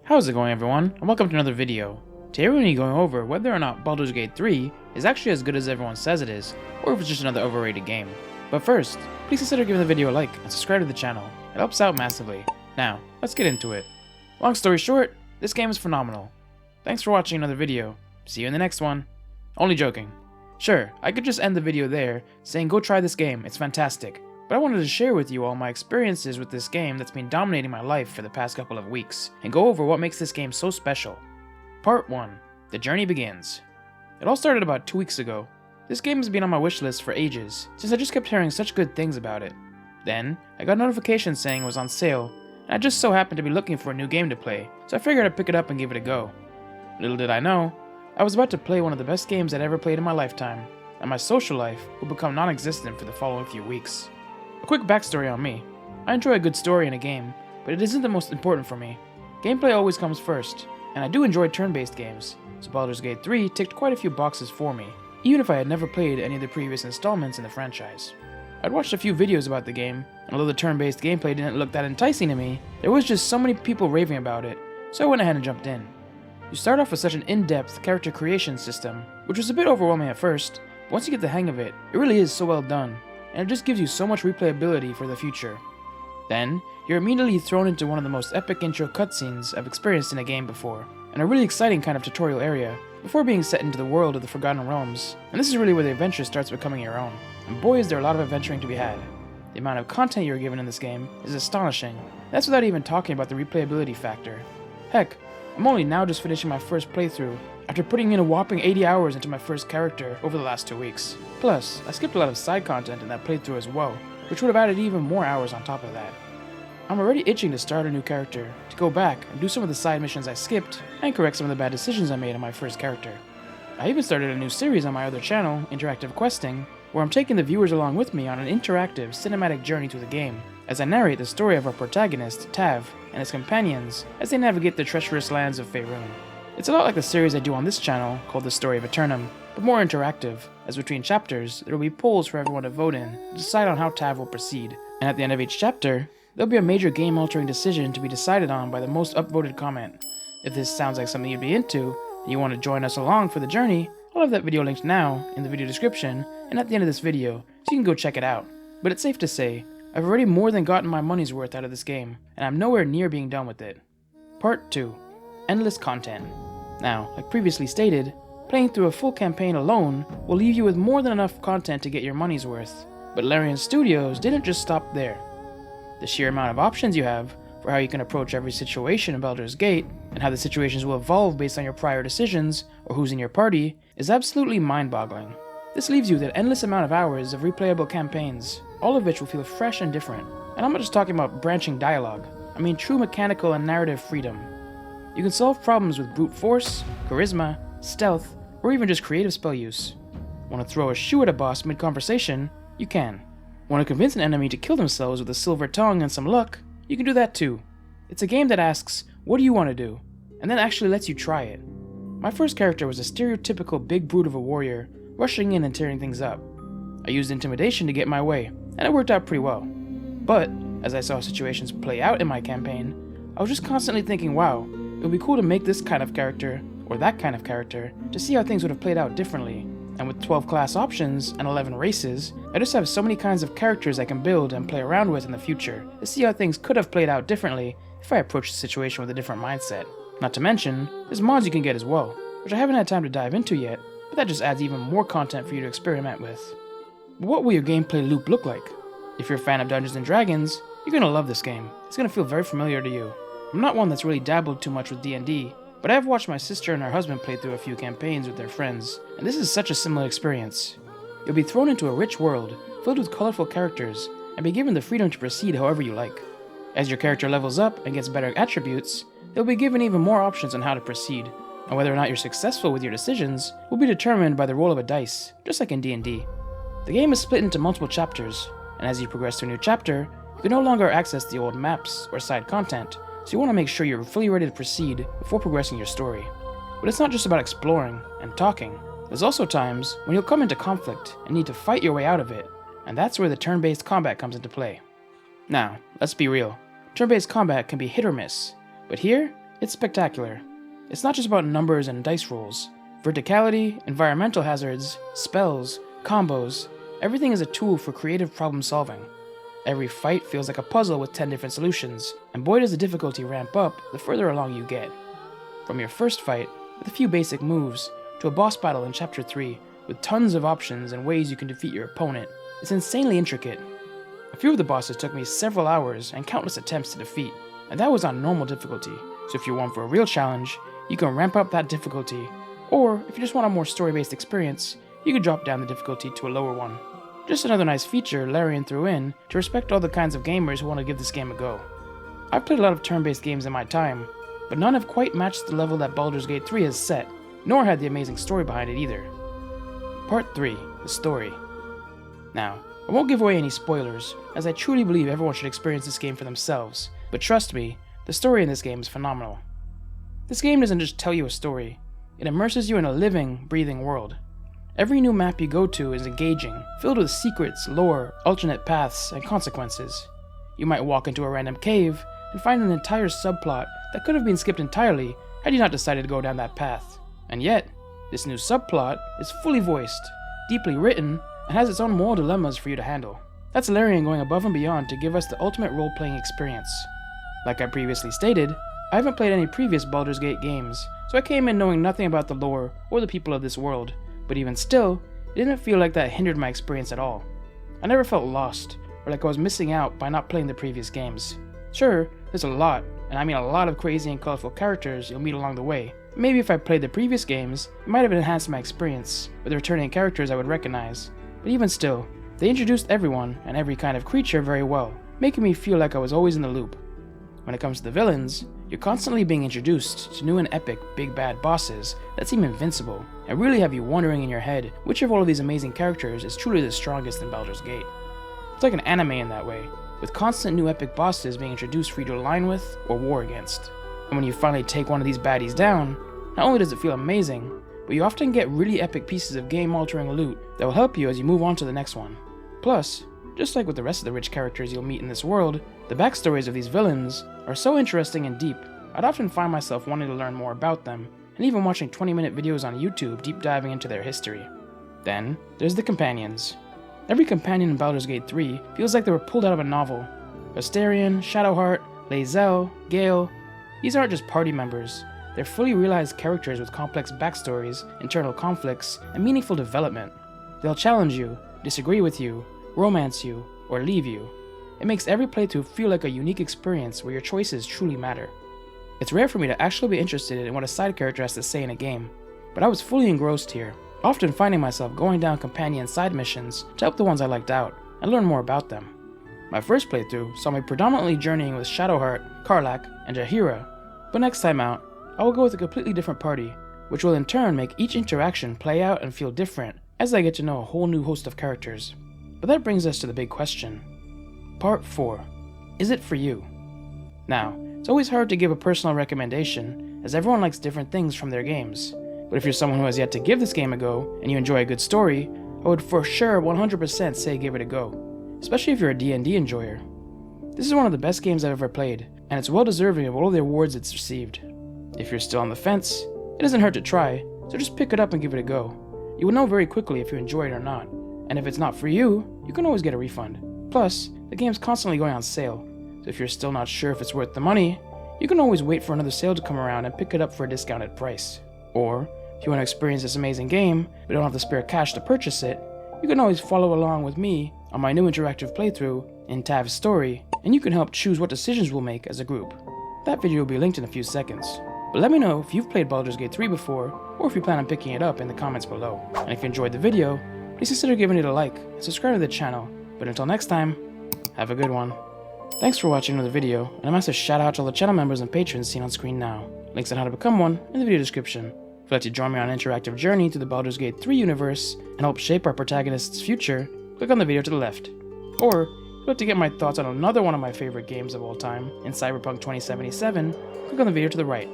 How's it going, everyone, and welcome to another video. Today we're going to be going over whether or not Baldur's Gate 3 is actually as good as everyone says it is, or if it's just another overrated game. But first, please consider giving the video a like and subscribe to the channel. It helps out massively. Now, let's get into it. Long story short, this game is phenomenal. Thanks for watching another video. See you in the next one. Only joking. Sure, I could just end the video there, saying go try this game, it's fantastic. But I wanted to share with you all my experiences with this game that's been dominating my life for the past couple of weeks, and go over what makes this game so special. Part 1. The journey begins. It all started about 2 weeks ago. This game has been on my wishlist for ages, since I just kept hearing such good things about it. Then, I got a notification saying it was on sale, and I just so happened to be looking for a new game to play, so I figured I'd pick it up and give it a go. Little did I know, I was about to play one of the best games I'd ever played in my lifetime, and my social life would become non-existent for the following few weeks. A quick backstory on me. I enjoy a good story in a game, but it isn't the most important for me. Gameplay always comes first, and I do enjoy turn-based games, so Baldur's Gate 3 ticked quite a few boxes for me, even if I had never played any of the previous installments in the franchise. I'd watched a few videos about the game, and although the turn-based gameplay didn't look that enticing to me, there was just so many people raving about it, so I went ahead and jumped in. You start off with such an in-depth character creation system, which was a bit overwhelming at first, but once you get the hang of it, it really is so well done, and it just gives you so much replayability for the future. Then, you're immediately thrown into one of the most epic intro cutscenes I've experienced in a game before, and a really exciting kind of tutorial area, before being set into the world of the Forgotten Realms, and this is really where the adventure starts becoming your own. And boy is there a lot of adventuring to be had. The amount of content you're given in this game is astonishing. That's without even talking about the replayability factor. Heck, I'm only now just finishing my first playthrough, after putting in a whopping 80 hours into my first character over the last 2 weeks. Plus, I skipped a lot of side content in that playthrough as well, which would have added even more hours on top of that. I'm already itching to start a new character, to go back and do some of the side missions I skipped, and correct some of the bad decisions I made on my first character. I even started a new series on my other channel, Interactive Questing, where I'm taking the viewers along with me on an interactive, cinematic journey through the game, as I narrate the story of our protagonist, Tav, and his companions as they navigate the treacherous lands of Faerun. It's a lot like the series I do on this channel, called The Story of Eternum, but more interactive, as between chapters, there will be polls for everyone to vote in to decide on how Tav will proceed, and at the end of each chapter, there'll be a major game-altering decision to be decided on by the most upvoted comment. If this sounds like something you'd be into, and you want to join us along for the journey, I'll have that video linked now, in the video description, and at the end of this video, so you can go check it out. But it's safe to say, I've already more than gotten my money's worth out of this game, and I'm nowhere near being done with it. Part 2. Endless content. Now, like previously stated, playing through a full campaign alone will leave you with more than enough content to get your money's worth, but Larian Studios didn't just stop there. The sheer amount of options you have for how you can approach every situation in Baldur's Gate, and how the situations will evolve based on your prior decisions or who's in your party, is absolutely mind-boggling. This leaves you with an endless amount of hours of replayable campaigns, all of which will feel fresh and different. And I'm not just talking about branching dialogue, I mean true mechanical and narrative freedom. You can solve problems with brute force, charisma, stealth, or even just creative spell use. Want to throw a shoe at a boss mid-conversation? You can. Want to convince an enemy to kill themselves with a silver tongue and some luck? You can do that too. It's a game that asks, what do you want to do? And then actually lets you try it. My first character was a stereotypical big brute of a warrior, rushing in and tearing things up. I used intimidation to get my way, and it worked out pretty well. But, as I saw situations play out in my campaign, I was just constantly thinking, wow, it would be cool to make this kind of character, or that kind of character, to see how things would have played out differently. And with 12 class options and 11 races, I just have so many kinds of characters I can build and play around with in the future, to see how things could have played out differently if I approached the situation with a different mindset. Not to mention, there's mods you can get as well, which I haven't had time to dive into yet, but that just adds even more content for you to experiment with. But what will your gameplay loop look like? If you're a fan of Dungeons & Dragons, you're going to love this game. It's going to feel very familiar to you. I'm not one that's really dabbled too much with D&D, but I have watched my sister and her husband play through a few campaigns with their friends, and this is such a similar experience. You'll be thrown into a rich world, filled with colorful characters, and be given the freedom to proceed however you like. As your character levels up and gets better attributes, they'll be given even more options on how to proceed, and whether or not you're successful with your decisions will be determined by the roll of a dice, just like in D&D. The game is split into multiple chapters, and as you progress through a new chapter, you can no longer access the old maps or side content, so you want to make sure you're fully ready to proceed before progressing your story. But it's not just about exploring and talking. There's also times when you'll come into conflict and need to fight your way out of it, and that's where the turn-based combat comes into play. Now, let's be real. Turn-based combat can be hit or miss, but here, It's spectacular. It's not just about numbers and dice rolls. Verticality, environmental hazards, spells, combos, everything is a tool for creative problem solving. Every fight feels like a puzzle with 10 different solutions, and boy does the difficulty ramp up the further along you get. From your first fight, with a few basic moves, to a boss battle in Chapter 3, with tons of options and ways you can defeat your opponent, it's insanely intricate. A few of the bosses took me several hours and countless attempts to defeat, and that was on normal difficulty, so if you're one for a real challenge, you can ramp up that difficulty, or if you just want a more story-based experience, you can drop down the difficulty to a lower one. Just another nice feature Larian threw in to respect all the kinds of gamers who want to give this game a go. I've played a lot of turn-based games in my time, but none have quite matched the level that Baldur's Gate 3 has set, nor had the amazing story behind it either. Part 3, the story. Now, I won't give away any spoilers, as I truly believe everyone should experience this game for themselves, but trust me, the story in this game is phenomenal. This game doesn't just tell you a story, it immerses you in a living, breathing world. Every new map you go to is engaging, filled with secrets, lore, alternate paths, and consequences. You might walk into a random cave and find an entire subplot that could have been skipped entirely had you not decided to go down that path. And yet, this new subplot is fully voiced, deeply written, and has its own moral dilemmas for you to handle. That's Larian going above and beyond to give us the ultimate role-playing experience. Like I previously stated, I haven't played any previous Baldur's Gate games, so I came in knowing nothing about the lore or the people of this world, but even still, it didn't feel like that hindered my experience at all. I never felt lost, or like I was missing out by not playing the previous games. Sure, there's a lot, and I mean a lot of crazy and colorful characters you'll meet along the way. Maybe if I played the previous games, it might have enhanced my experience, with returning characters I would recognize. But even still, they introduced everyone and every kind of creature very well, making me feel like I was always in the loop. When it comes to the villains, you're constantly being introduced to new and epic big bad bosses that seem invincible, and really have you wondering in your head which of all of these amazing characters is truly the strongest in Baldur's Gate. It's like an anime in that way, with constant new epic bosses being introduced for you to align with or war against. And when you finally take one of these baddies down, not only does it feel amazing, but you often get really epic pieces of game-altering loot that will help you as you move on to the next one. Plus, just like with the rest of the rich characters you'll meet in this world, the backstories of these villains are so interesting and deep, I'd often find myself wanting to learn more about them, and even watching 20-minute videos on YouTube deep diving into their history. Then, there's the companions. Every companion in Baldur's Gate 3 feels like they were pulled out of a novel. Astarion, Shadowheart, Lae'zel, Gale, these aren't just party members, they're fully realized characters with complex backstories, internal conflicts, and meaningful development. They'll challenge you, disagree with you, romance you, or leave you. It makes every playthrough feel like a unique experience where your choices truly matter. It's rare for me to actually be interested in what a side character has to say in a game, but I was fully engrossed here, often finding myself going down companion side missions to help the ones I liked out, and learn more about them. My first playthrough saw me predominantly journeying with Shadowheart, Karlach, and Jaheira, but next time out, I will go with a completely different party, which will in turn make each interaction play out and feel different as I get to know a whole new host of characters. But that brings us to the big question. Part 4. Is it for you? Now, it's always hard to give a personal recommendation, as everyone likes different things from their games. But if you're someone who has yet to give this game a go, and you enjoy a good story, I would for sure 100% say give it a go, especially if you're a D&D enjoyer. This is one of the best games I've ever played, and it's well deserving of all the awards it's received. If you're still on the fence, it doesn't hurt to try, so just pick it up and give it a go. You will know very quickly if you enjoy it or not, and if it's not for you, you can always get a refund. Plus, the game's constantly going on sale, so if you're still not sure if it's worth the money, you can always wait for another sale to come around and pick it up for a discounted price. Or, if you want to experience this amazing game, but don't have the spare cash to purchase it, you can always follow along with me on my new interactive playthrough in Tav's story, and you can help choose what decisions we'll make as a group. That video will be linked in a few seconds. But let me know if you've played Baldur's Gate 3 before, or if you plan on picking it up in the comments below. And if you enjoyed the video, please consider giving it a like and subscribe to the channel. But until next time, have a good one. Thanks for watching another video, and a massive shout out to all the channel members and patrons seen on screen now. Links on how to become one in the video description. If you'd like to join me on an interactive journey through the Baldur's Gate 3 universe and help shape our protagonist's future, click on the video to the left. Or, if you'd like to get my thoughts on another one of my favorite games of all time, in Cyberpunk 2077, click on the video to the right.